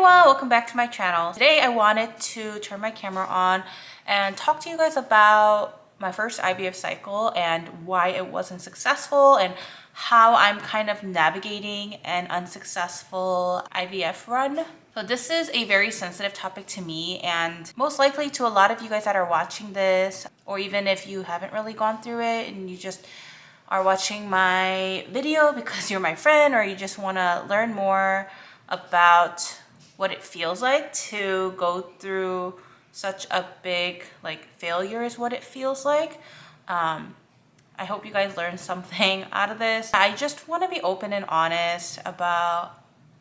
everyone, welcome back to my channel. Today I wanted to turn my camera on and talk to you guys about my first IVF cycle and why it wasn't successful and how I'm kind of navigating an unsuccessful IVF run. So this is a very sensitive topic to me and most likely to a lot of you guys that are watching this, or even if you haven't really gone through it and you just are watching my video because you're my friend or you just want to learn more about what it feels like to go through such a big failure is what it feels like. I hope you guys learned something out of this. I just want to be open and honest about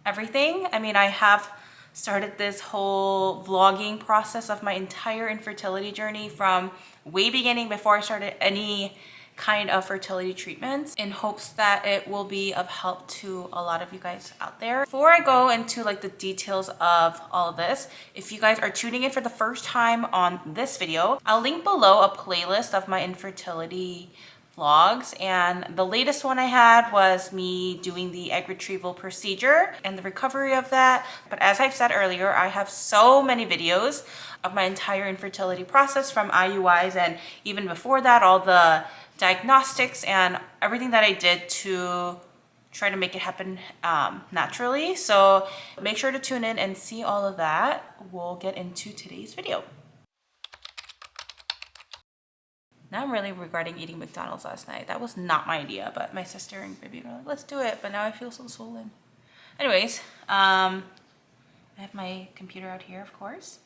everything. I mean, I have started this whole vlogging process of my entire infertility journey from way beginning before I started any kind of fertility treatments in hopes that it will be of help to a lot of you guys out there. Before I go into the details of all of this, if you guys are tuning in for the first time on this video, I'll link below a playlist of my infertility vlogs, and the latest one I had was me doing the egg retrieval procedure and the recovery of that. But as I've said earlier, I have so many videos of my entire infertility process from IUIs and even before that, all the diagnostics and everything that I did to try to make it happen naturally. So make sure to tune in and see all of that. We'll get into today's video. Now I'm really regretting eating McDonald's last night. That was not my idea, but my sister and Vivian were like, let's do it. But now I feel so swollen. Anyways, I have my computer out here, of course.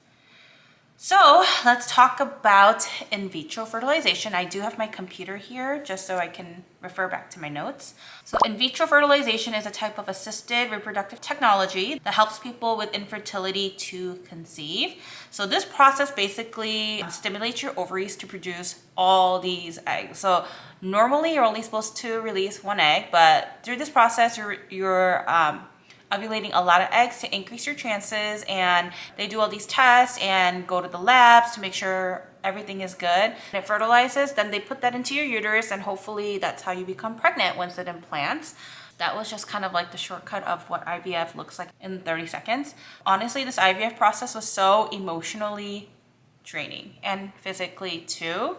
So let's talk about in vitro fertilization. I do have my computer here just so I can refer back to my notes. So in vitro fertilization is a type of assisted reproductive technology that helps people with infertility to conceive. So this process basically stimulates your ovaries to produce all these eggs. So normally you're only supposed to release one egg, but through this process you're ovulating a lot of eggs to increase your chances, and they do all these tests and go to the labs to make sure everything is good. When it fertilizes, then they put that into your uterus, and hopefully that's how you become pregnant once it implants. That was just kind of like the shortcut of what IVF looks like in 30 seconds. Honestly, this IVF process was so emotionally draining and physically too.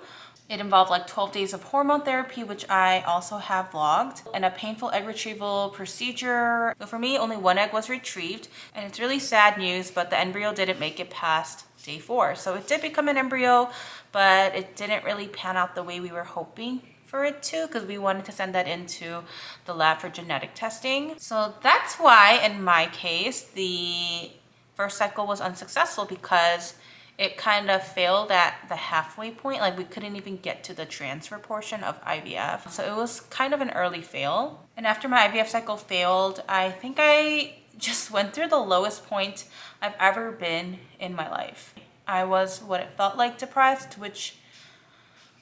It involved 12 days of hormone therapy, which I also have vlogged, and a painful egg retrieval procedure. So for me, only one egg was retrieved, and it's really sad news, but the embryo didn't make it past day 4. So it did become an embryo, but it didn't really pan out the way we were hoping for it to, because we wanted to send that into the lab for genetic testing. So that's why, in my case, the first cycle was unsuccessful, because it kind of failed at the halfway point. We couldn't even get to the transfer portion of IVF. So it was kind of an early fail. And after my IVF cycle failed, I think I just went through the lowest point I've ever been in my life. I was what it felt like depressed, which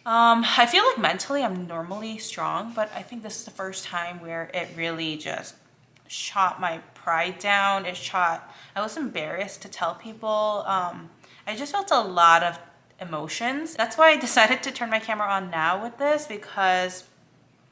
I feel like mentally I'm normally strong, but I think this is the first time where it really just shot my pride down. I was embarrassed to tell people. I just felt a lot of emotions. That's why I decided to turn my camera on now with this, because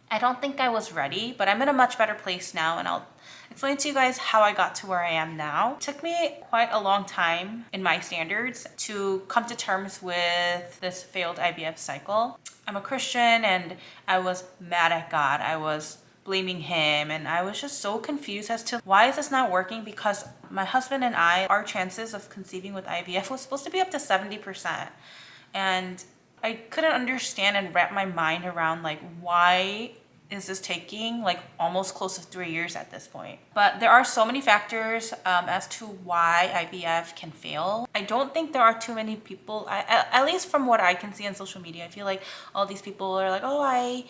I don't think I was ready, but I'm in a much better place now, and I'll explain to you guys how I got to where I am now. It took me quite a long time in my standards to come to terms with this failed IVF cycle. I'm a Christian and I was mad at God. I was blaming him, and I was just so confused as to why is this not working, because my husband and I, our chances of conceiving with IVF was supposed to be up to 70%, and I couldn't understand and wrap my mind around why is this taking almost close to 3 years at this point. But there are so many factors as to why IVF can fail. I don't think there are too many people, at least from what I can see on social media, I feel like all these people are like, oh, I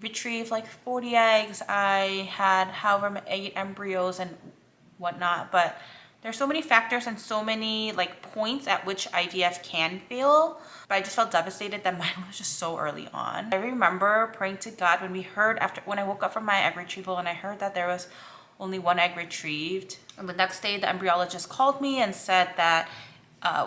retrieved 40 eggs, I had however 8 embryos and whatnot. But there's so many factors and so many points at which IVF can fail. But I just felt devastated that mine was just so early on. I remember praying to God when I woke up from my egg retrieval and I heard that there was only one egg retrieved. And the next day the embryologist called me and said that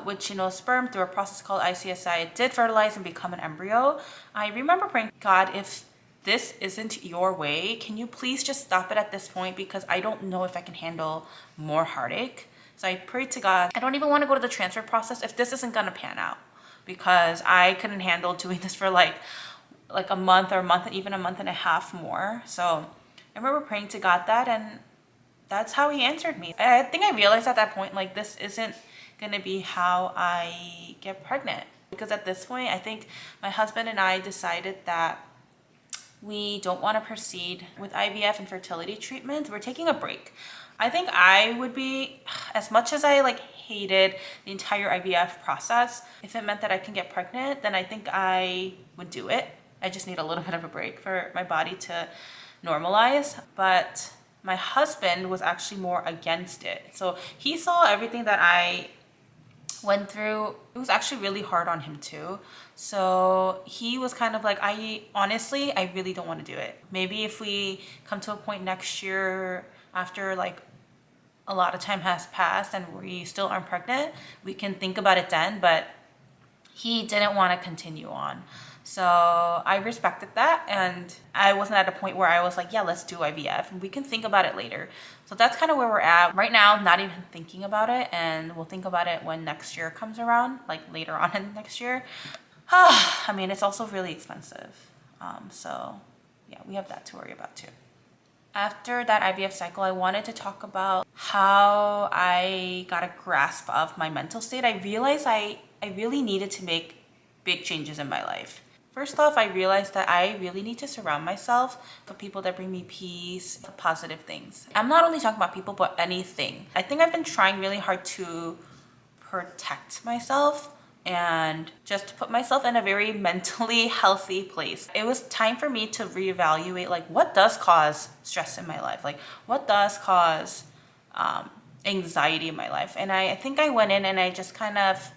with sperm through a process called ICSI, it did fertilize and become an embryo. I remember praying, God, if this isn't your way, can you please just stop it at this point, because I don't know if I can handle more heartache. So I prayed to God, I don't even want to go to the transfer process if this isn't gonna pan out, because I couldn't handle doing this for like a month or even a month and a half more. So I remember praying to God that, and that's how he answered me. I think I realized at that point, like, this isn't gonna be how I get pregnant. Because at this point, I think my husband and I decided that we don't want to proceed with IVF and fertility treatments. We're taking a break. I think I would be, as much as I like hated the entire IVF process, if it meant that I can get pregnant, then I think I would do it. I just need a little bit of a break for my body to normalize. But my husband was actually more against it. So he saw everything that I went through. It was actually really hard on him too. So he was kind of like, I really don't want to do it. Maybe if we come to a point next year after like a lot of time has passed and we still aren't pregnant, we can think about it then. But he didn't want to continue on. So I respected that, and I wasn't at a point where I was like, yeah, let's do IVF and we can think about it later. So that's kind of where we're at right now, not even thinking about it, and we'll think about it when next year comes around, like later on in next year. I mean, it's also really expensive. So yeah, we have that to worry about too. After that IVF cycle, I wanted to talk about how I got a grasp of my mental state. I realized I really needed to make big changes in my life. First off, I realized that I really need to surround myself with people that bring me peace, positive things. I'm not only talking about people, but anything. I think I've been trying really hard to protect myself and just to put myself in a very mentally healthy place. It was time for me to reevaluate, like, what does cause stress in my life? Like, what does cause anxiety in my life? And I think I went in and I just kind of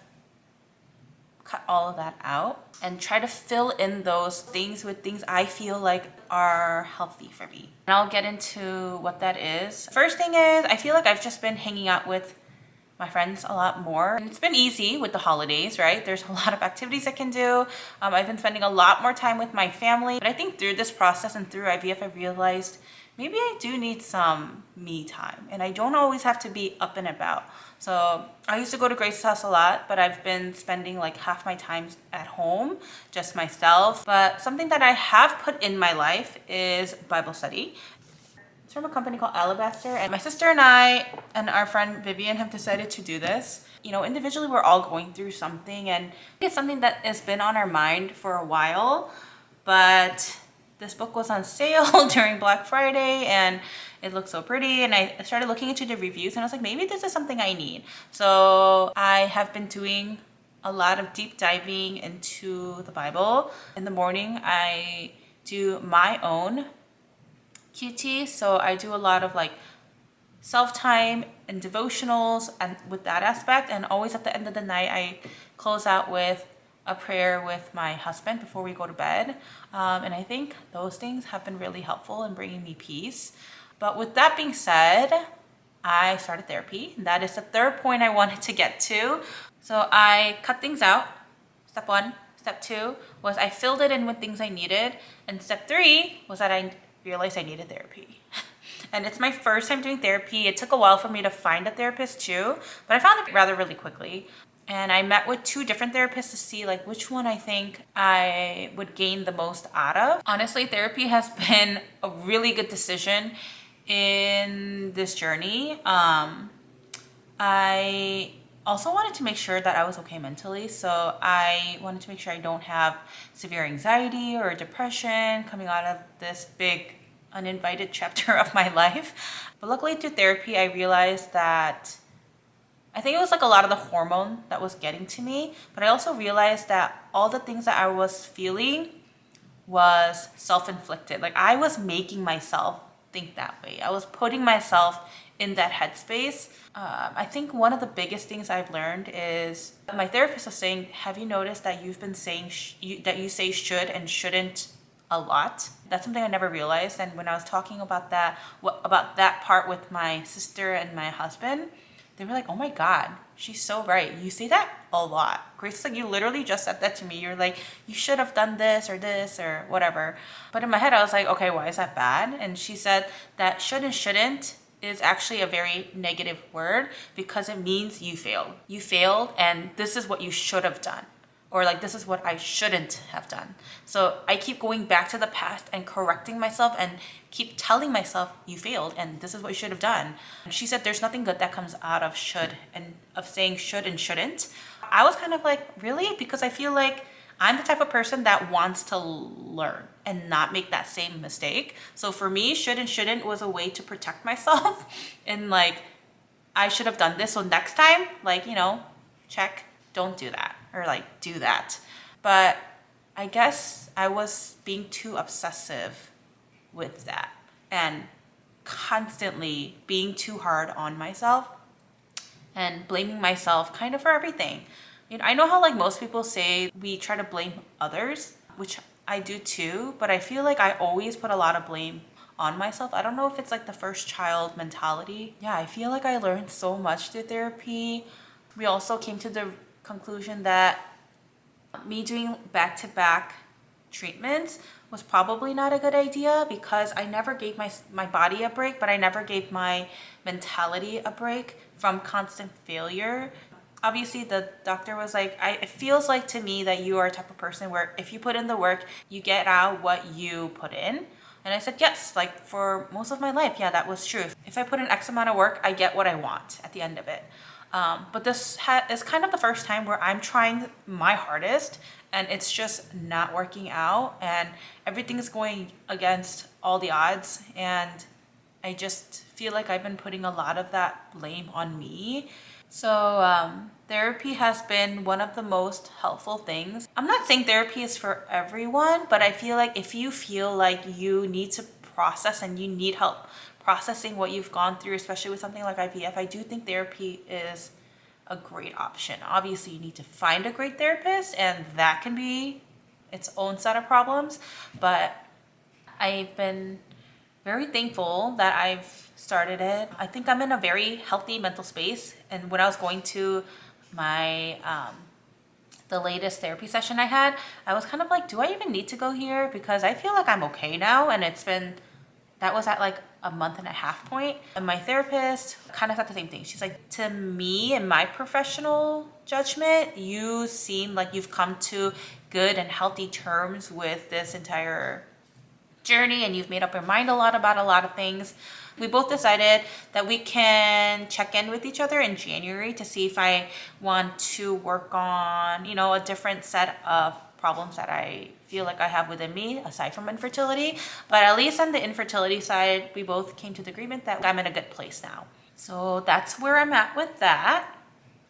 cut all of that out and try to fill in those things with things I feel like are healthy for me. And I'll get into what that is. First thing is, I feel like I've just been hanging out with my friends a lot more. And it's been easy with the holidays, right? There's a lot of activities I can do. I've been spending a lot more time with my family. But I think through this process and through IVF, I realized maybe I do need some me time, and I don't always have to be up and about. So I used to go to Grace's house a lot, but I've been spending like half my time at home, just myself. But something that I have put in my life is Bible study. It's from a company called Alabaster, and my sister and I and our friend Vivian have decided to do this. You know, individually we're all going through something, and it's something that has been on our mind for a while, but this book was on sale during Black Friday and it looked so pretty, and I started looking into the reviews and I was like, maybe this is something I need. So I have been doing a lot of deep diving into the Bible. In the morning, I do my own QT. So I do a lot of like self-time and devotionals and with that aspect. And always at the end of the night, I close out with a prayer with my husband before we go to bed. And I think those things have been really helpful in bringing me peace. But with that being said, I started therapy. That is the third point I wanted to get to. So I cut things out. Step 1. Step 2 was I filled it in with things I needed. And step 3 was that I realized I needed therapy. And it's my first time doing therapy. It took a while for me to find a therapist too, but I found it rather really quickly. And I met with 2 different therapists to see like which one I think I would gain the most out of. Honestly, therapy has been a really good decision in this journey. I also wanted to make sure that I was okay mentally. So I wanted to make sure I don't have severe anxiety or depression coming out of this big uninvited chapter of my life. But luckily through therapy, I realized that I think it was like a lot of the hormone that was getting to me, but I also realized that all the things that I was feeling was self-inflicted. Like I was making myself think that way. I was putting myself in that headspace. I think one of the biggest things I've learned is my therapist was saying, have you noticed that you've been saying that you say should and shouldn't a lot? That's something I never realized. And when I was talking about that part with my sister and my husband, they were like, oh my God, she's so right. You say that a lot. Grace is like, you literally just said that to me. You're like, you should have done this or whatever. But in my head, I was like, okay, why is that bad? And she said that should and shouldn't is actually a very negative word because it means you failed. You failed and this is what you should have done. Or like, this is what I shouldn't have done. So I keep going back to the past and correcting myself and keep telling myself you failed and this is what you should have done. And she said there's nothing good that comes out of should and of saying should and shouldn't. I was kind of like, really? Because I feel like I'm the type of person that wants to learn and not make that same mistake. So for me, should and shouldn't was a way to protect myself and like, I should have done this. So next time, like, you know, check, don't do that. Or like do that. But I guess I was being too obsessive with that and constantly being too hard on myself and blaming myself kind of for everything. You know, I know how like most people say we try to blame others, which I do too, but I feel like I always put a lot of blame on myself. I don't know if it's like the first child mentality. Yeah, I feel like I learned so much through therapy. We also came to the conclusion that me doing back-to-back treatments was probably not a good idea because I never gave my body a break, but I never gave my mentality a break from constant failure. Obviously, the doctor was like, it feels like to me that you are a type of person where if you put in the work, you get out what you put in. And I said, yes, like for most of my life, yeah, that was true. If I put in X amount of work, I get what I want at the end of it. But this is kind of the first time where I'm trying my hardest and it's just not working out and everything's going against all the odds. And I just feel like I've been putting a lot of that blame on me. So therapy has been one of the most helpful things. I'm not saying therapy is for everyone, but I feel like if you feel like you need to process and you need help processing what you've gone through, especially with something like IVF, I do think therapy is a great option. Obviously, you need to find a great therapist, and that can be its own set of problems. But I've been very thankful that I've started it. I think I'm in a very healthy mental space. And when I was going to my the latest therapy session I had, I was kind of like, do I even need to go here? Because I feel like I'm okay now, and that was at like a month and a half point. And my therapist kind of said the same thing. She's like, to me, in my professional judgment, you seem like you've come to good and healthy terms with this entire journey and you've made up your mind a lot about a lot of things. We both decided that we can check in with each other in January to see if I want to work on, you know, a different set of problems that I feel like I have within me aside from infertility. But at least on the infertility side, we both came to the agreement that I'm in a good place now. So that's where I'm at with that.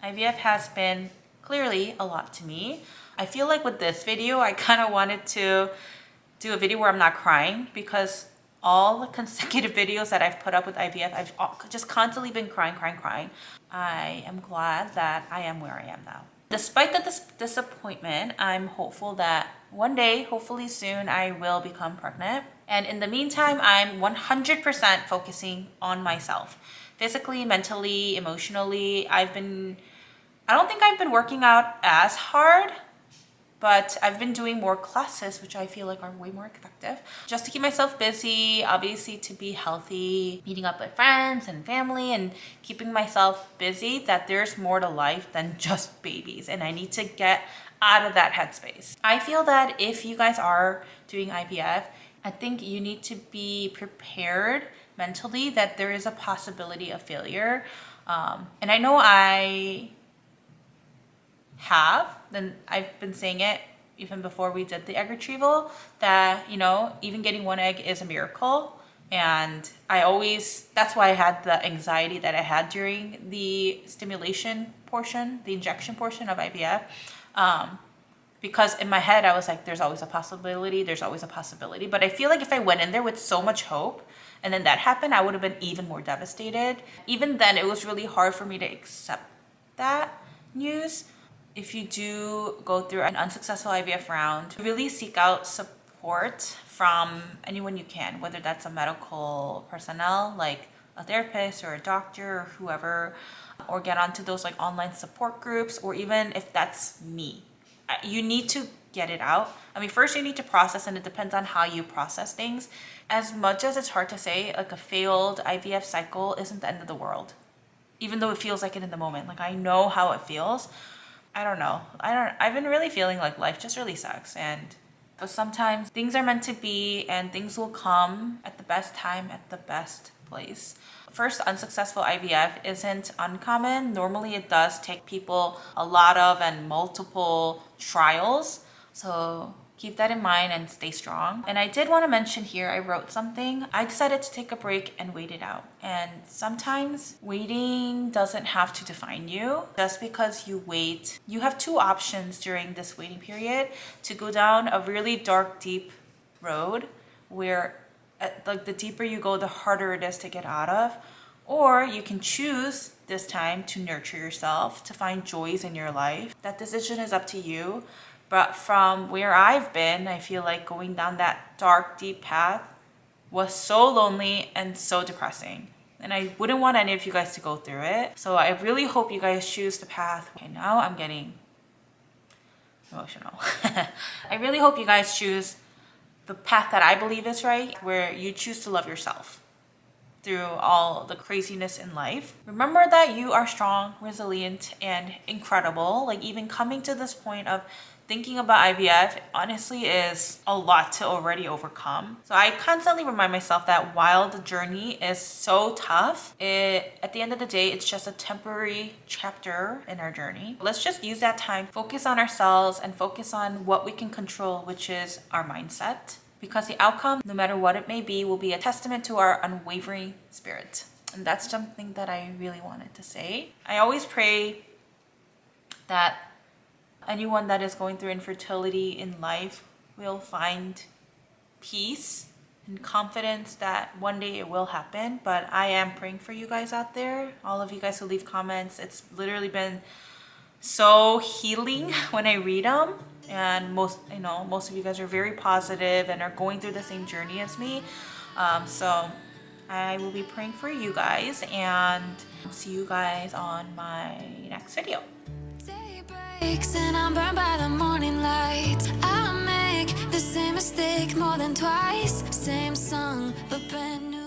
IVF has been clearly a lot to me. I feel like with this video, I kind of wanted to do a video where I'm not crying because all the consecutive videos that I've put up with IVF, I've just constantly been crying. I am glad that I am where I am now. Despite the disappointment, I'm hopeful that one day, hopefully soon, I will become pregnant. And in the meantime, I'm 100% focusing on myself. Physically, mentally, emotionally. I don't think I've been working out as hard, but I've been doing more classes, which I feel like are way more effective. Just to keep myself busy, obviously to be healthy, meeting up with friends and family and keeping myself busy, that there's more to life than just babies. And I need to get out of that headspace. I feel that if you guys are doing IVF, I think you need to be prepared mentally that there is a possibility of failure. And I know then I've been saying it even before we did the egg retrieval, that, you know, even getting one egg is a miracle. And that's why I had the anxiety that I had during the stimulation portion, the injection portion of IVF. Because in my head, I was like, there's always a possibility. But I feel like if I went in there with so much hope and then that happened, I would have been even more devastated. Even then, it was really hard for me to accept that news. If you do go through an unsuccessful IVF round, really seek out support from anyone you can, whether that's a medical personnel, like a therapist or a doctor or whoever, or get onto those like online support groups, or even if that's me. You need to get it out. I mean, first you need to process, and it depends on how you process things. As much as it's hard to say, like a failed IVF cycle isn't the end of the world. Even though it feels like it in the moment. Like I know how it feels. I don't know. I've been really feeling like life just really sucks. But sometimes things are meant to be and things will come at the best time, at the best place. First, unsuccessful IVF isn't uncommon. Normally it does take people a lot of and multiple trials. So keep that in mind and stay strong. And I did want to mention here, I wrote something. I decided to take a break and wait it out. And sometimes waiting doesn't have to define you. Just because you wait, you have two options during this waiting period: to go down a really dark, deep road where like the deeper you go, the harder it is to get out of. Or you can choose this time to nurture yourself, to find joys in your life. That decision is up to you. But from where I've been, I feel like going down that dark, deep path was so lonely and so depressing. And I wouldn't want any of you guys to go through it. So I really hope you guys choose the path. Okay, now I'm getting emotional. I really hope you guys choose the path that I believe is right, where you choose to love yourself through all the craziness in life. Remember that you are strong, resilient, and incredible. Like even coming to this point of thinking about IVF honestly is a lot to already overcome. So I constantly remind myself that while the journey is so tough, at the end of the day, it's just a temporary chapter in our journey. Let's just use that time, focus on ourselves and focus on what we can control, which is our mindset. Because the outcome, no matter what it may be, will be a testament to our unwavering spirit. And that's something that I really wanted to say. I always pray that anyone that is going through infertility in life will find peace and confidence that one day it will happen. But I am praying for you guys out there, all of you guys who leave comments. It's literally been so healing when I read them. And most of you guys are very positive and are going through the same journey as me. So I will be praying for you guys, and see you guys on my next video. And I'm burned by the morning light. I make the same mistake more than twice. Same song, but brand new.